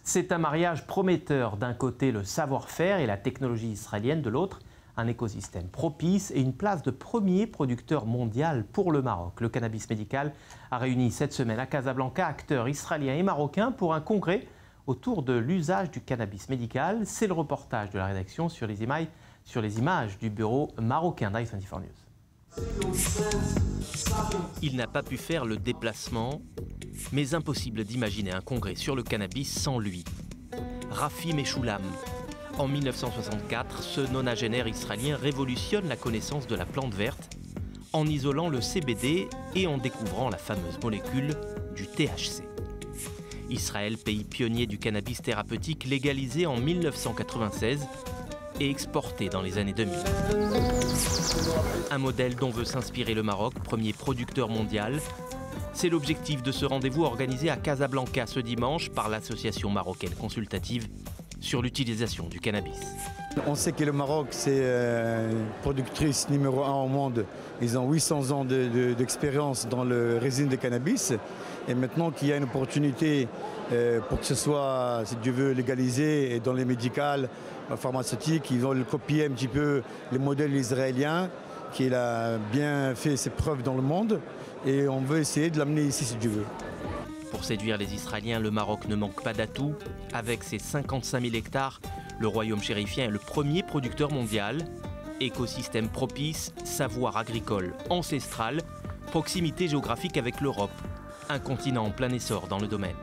C'est un mariage prometteur. D'un côté, le savoir-faire et la technologie israélienne, de l'autre, un écosystème propice et une place de premier producteur mondial pour le Maroc. Le cannabis médical a réuni cette semaine à Casablanca acteurs israéliens et marocains pour un congrès autour de l'usage du cannabis médical. C'est le reportage de la rédaction sur les images du bureau marocain d'I24 News. Il n'a pas pu faire le déplacement, mais impossible d'imaginer un congrès sur le cannabis sans lui. Rafi Mechoulam. En 1964, ce nonagénaire israélien révolutionne la connaissance de la plante verte en isolant le CBD et en découvrant la fameuse molécule du THC. Israël, pays pionnier du cannabis thérapeutique, légalisé en 1996 et exporté dans les années 2000. Un modèle dont veut s'inspirer le Maroc, premier producteur mondial. C'est l'objectif de ce rendez-vous organisé à Casablanca ce dimanche par l'association marocaine consultative sur l'utilisation du cannabis. On sait que le Maroc, c'est productrice numéro 1 au monde. Ils ont 800 ans d'expérience dans le résine de cannabis. Et maintenant qu'il y a une opportunité pour que ce soit, si Dieu veut, légalisé et dans les médicales, pharmaceutiques, ils veulent copier un petit peu les modèles israéliens, qui a bien fait ses preuves dans le monde. Et on veut essayer de l'amener ici, si Dieu veut. Pour séduire les Israéliens, le Maroc ne manque pas d'atouts. Avec ses 55 000 hectares, le royaume chérifien est le premier producteur mondial. Écosystème propice, savoir agricole ancestral, proximité géographique avec l'Europe. Un continent en plein essor dans le domaine.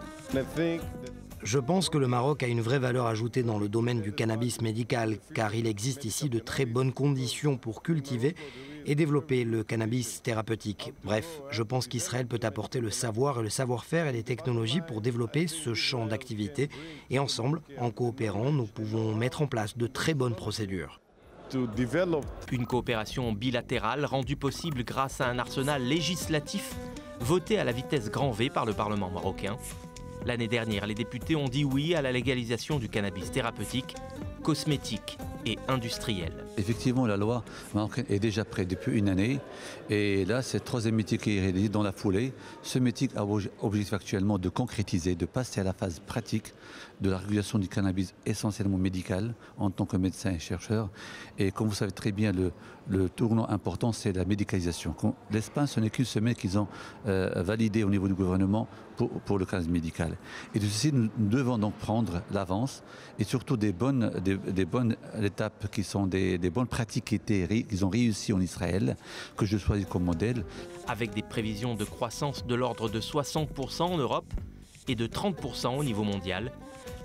Je pense que le Maroc a une vraie valeur ajoutée dans le domaine du cannabis médical, car il existe ici de très bonnes conditions pour cultiver et développer le cannabis thérapeutique. Bref, je pense qu'Israël peut apporter le savoir et le savoir-faire et les technologies pour développer ce champ d'activité. Et ensemble, en coopérant, nous pouvons mettre en place de très bonnes procédures. Une coopération bilatérale rendue possible grâce à un arsenal législatif voté à la vitesse grand V par le Parlement marocain. L'année dernière, les députés ont dit oui à la légalisation du cannabis thérapeutique, cosmétique et industriel. Effectivement, la loi marocaine est déjà prête depuis une année. Et là, c'est le troisième métier qui est réalisé dans la foulée. Ce métier a objectif actuellement de concrétiser, de passer à la phase pratique de la régulation du cannabis essentiellement médical en tant que médecin et chercheur. Et comme vous savez très bien, le tournant important, c'est la médicalisation. L'Espagne, ce n'est qu'une semaine qu'ils ont validé au niveau du gouvernement pour le cannabis médical. Et de ceci, nous devons donc prendre l'avance et surtout des bonnes étapes qui sont des bonnes pratiques qu'ils ont réussi en Israël, que je choisis comme modèle. Avec des prévisions de croissance de l'ordre de 60% en Europe et de 30% au niveau mondial,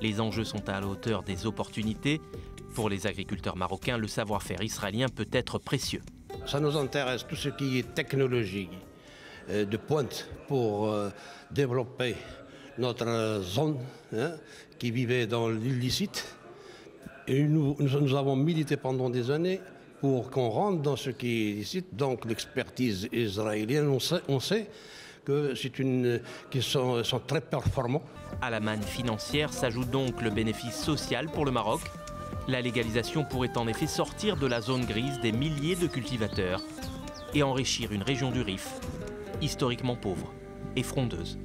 les enjeux sont à la hauteur des opportunités. Pour les agriculteurs marocains, le savoir-faire israélien peut être précieux. Ça nous intéresse tout ce qui est technologie de pointe pour développer notre zone qui vivait dans l'illicite. Et nous avons milité pendant des années pour qu'on rentre dans ce qui est illicite. Donc l'expertise israélienne, on sait que qu'ils sont très performants. À la manne financière s'ajoute donc le bénéfice social pour le Maroc. La légalisation pourrait en effet sortir de la zone grise des milliers de cultivateurs et enrichir une région du Rif, historiquement pauvre et frondeuse.